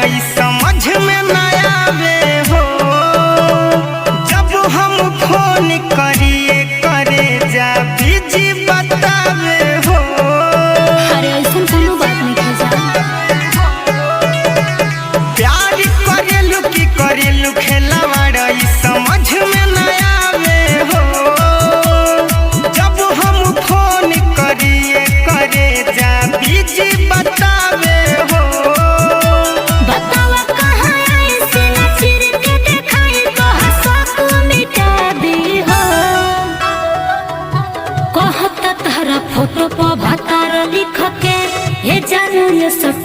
ई समझ में न आवे हो। जब हम फोन करिए करे जा बिजी बतावे हो। अरे ऐसा कोनो बात नहीं खजा। प्यार करेलू की करेलू खेलवाड़ ई समझ में न आवे हो। जब हम फोन करिए करे जा बिजी बतावे हो। बतावा कहाँ ऐसे न फिर के देखाई तो हंसक मिटा दी हो। कहता तारा फोटो पर भतार लिख के हे जानू ये सब